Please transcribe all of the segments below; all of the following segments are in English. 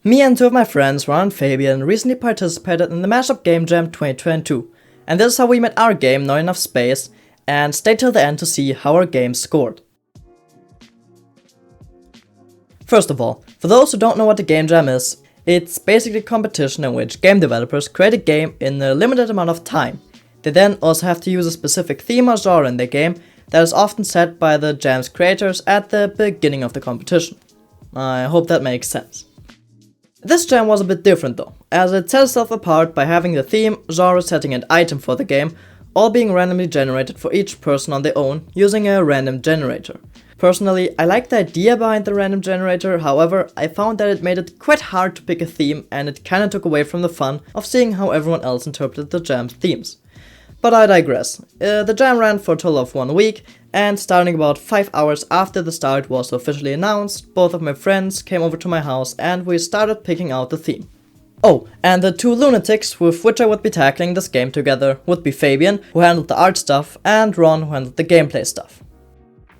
Me and two of my friends, Ron and Fabian, recently participated in the mashup Gamejam 2022, and this is how we met our game, Not Enough Space, and stay till the end to see how our game scored. First of all, for those who don't know what the Gamejam is, it's basically a competition in which game developers create a game in a limited amount of time. They then also have to use a specific theme or genre in their game that is often set by the jam's creators at the beginning of the competition. I hope that makes sense. This jam was a bit different though, as it set itself apart by having the theme, genre setting and item for the game all being randomly generated for each person on their own using a random generator. Personally, I like the idea behind the random generator, however, I found that it made it quite hard to pick a theme and it kinda took away from the fun of seeing how everyone else interpreted the jam's themes. But I digress. The jam ran for a total of 1 week, and starting about 5 hours after the start was officially announced, both of my friends came over to my house and we started picking out the theme. Oh, and the two lunatics with which I would be tackling this game together would be Fabian, who handled the art stuff, and Ron, who handled the gameplay stuff.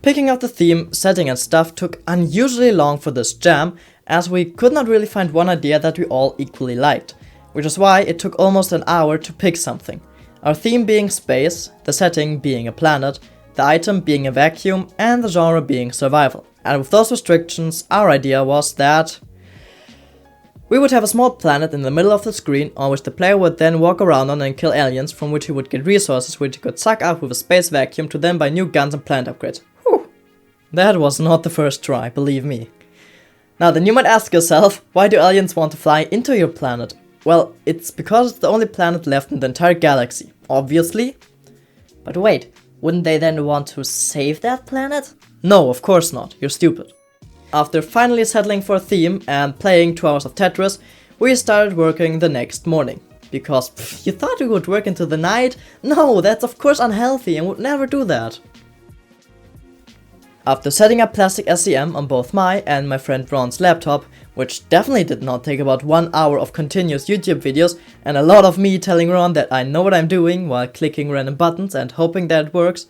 Picking out the theme, setting and stuff took unusually long for this jam, as we could not really find one idea that we all equally liked, which is why it took almost an hour to pick something. Our theme being space, the setting being a planet, the item being a vacuum, and the genre being survival. And with those restrictions, our idea was that we would have a small planet in the middle of the screen on which the player would then walk around on and kill aliens, from which he would get resources which he could suck up with a space vacuum to then buy new guns and planet upgrades. Whew. That was not the first try, believe me. Now then you might ask yourself, why do aliens want to fly into your planet? Well, it's because it's the only planet left in the entire galaxy, obviously. But wait, wouldn't they then want to save that planet? No, of course not, you're stupid. After finally settling for a theme and playing 2 hours of Tetris, we started working the next morning. Because, you thought we would work into the night? No, that's of course unhealthy and would never do that. After setting up plastic SEM on both my and my friend Ron's laptop, which definitely did not take about 1 hour of continuous YouTube videos and a lot of me telling Ron that I know what I'm doing while clicking random buttons and hoping that it works,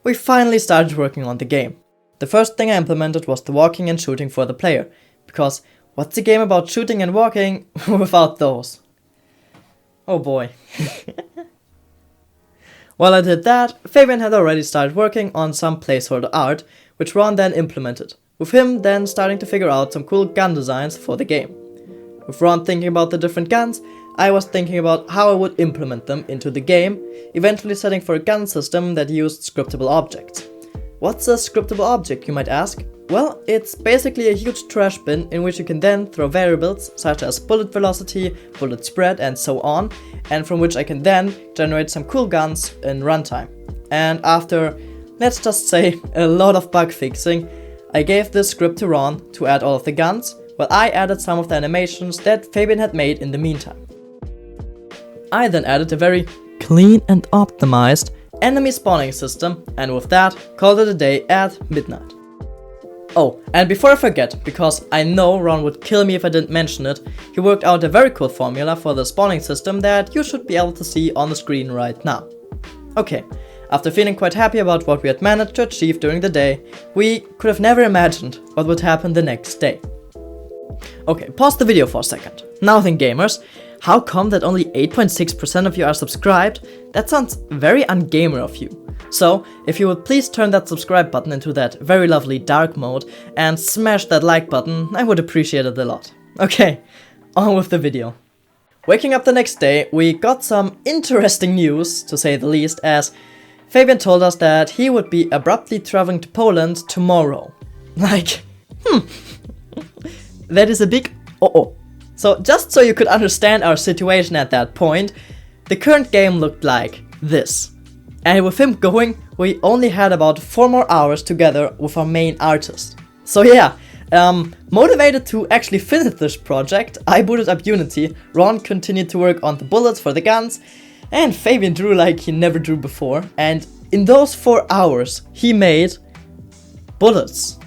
we finally started working on the game. The first thing I implemented was the walking and shooting for the player, because what's a game about shooting and walking without those? Oh boy. While I did that, Fabian had already started working on some placeholder art, which Ron then implemented, with him then starting to figure out some cool gun designs for the game. With Ron thinking about the different guns, I was thinking about how I would implement them into the game, eventually setting for a gun system that used scriptable objects. What's a scriptable object, you might ask? Well, it's basically a huge trash bin in which you can then throw variables such as bullet velocity, bullet spread and so on, and from which I can then generate some cool guns in runtime. And after, let's just say, a lot of bug fixing, I gave this script to Ron to add all of the guns, while I added some of the animations that Fabian had made in the meantime. I then added a very clean and optimized enemy spawning system, and with that, called it a day at midnight. Oh, and before I forget, because I know Ron would kill me if I didn't mention it, he worked out a very cool formula for the spawning system that you should be able to see on the screen right now. Okay, after feeling quite happy about what we had managed to achieve during the day, we could have never imagined what would happen the next day. Okay, pause the video for a second. Now then gamers, how come that only 8.6% of you are subscribed? That sounds very ungamer of you. So, if you would please turn that subscribe button into that very lovely dark mode and smash that like button, I would appreciate it a lot. Okay, on with the video. Waking up the next day, we got some interesting news, to say the least, as Fabian told us that he would be abruptly traveling to Poland tomorrow. Like, that is a big uh-oh. So, just so you could understand our situation at that point, the current game looked like this. And with him going, we only had about 4 more hours together with our main artist. So yeah, motivated to actually finish this project, I booted up Unity, Ron continued to work on the bullets for the guns, and Fabian drew like he never drew before. And in those 4 hours, he made bullets,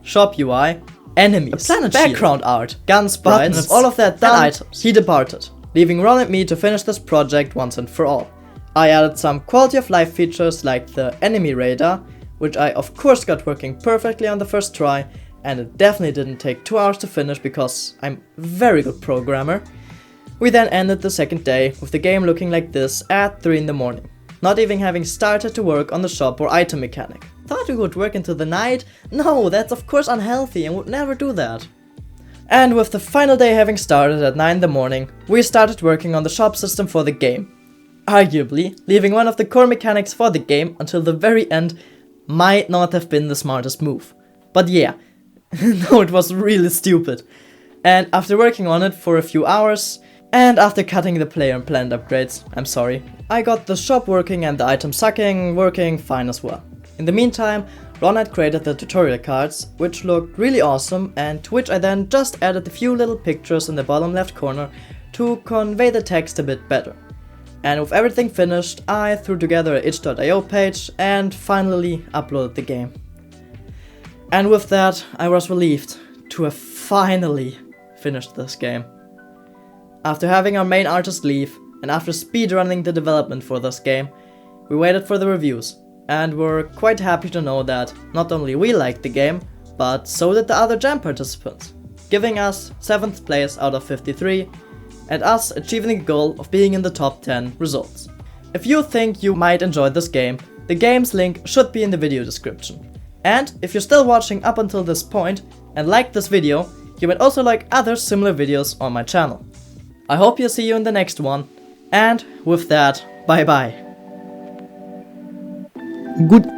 shop UI, enemies, a planet background art, gun sprites, all of that done, items. He departed, leaving Ron and me to finish this project once and for all. I added some quality of life features like the enemy radar, which I of course got working perfectly on the first try, and it definitely didn't take 2 hours to finish because I'm a very good programmer. We then ended the second day with the game looking like this at 3 in the morning, not even having started to work on the shop or item mechanic. Thought we would work into the night? No, that's of course unhealthy and would never do that. And with the final day having started at 9 in the morning, we started working on the shop system for the game. Arguably, leaving one of the core mechanics for the game until the very end might not have been the smartest move. But yeah, no, it was really stupid. And after working on it for a few hours, and after cutting the player and planned upgrades, I'm sorry, I got the shop working and the item sucking working fine as well. In the meantime, Ron had created the tutorial cards, which looked really awesome, and to which I then just added a few little pictures in the bottom left corner to convey the text a bit better. And with everything finished, I threw together a itch.io page and finally uploaded the game. And with that, I was relieved to have finally finished this game. After having our main artist leave, and after speedrunning the development for this game, we waited for the reviews, and were quite happy to know that not only we liked the game, but so did the other jam participants, giving us 7th place out of 53, and us achieving the goal of being in the top 10 results. If you think you might enjoy this game, the game's link should be in the video description. And if you're still watching up until this point and liked this video, you might also like other similar videos on my channel. I hope you'll see you in the next one, and with that, bye bye. Good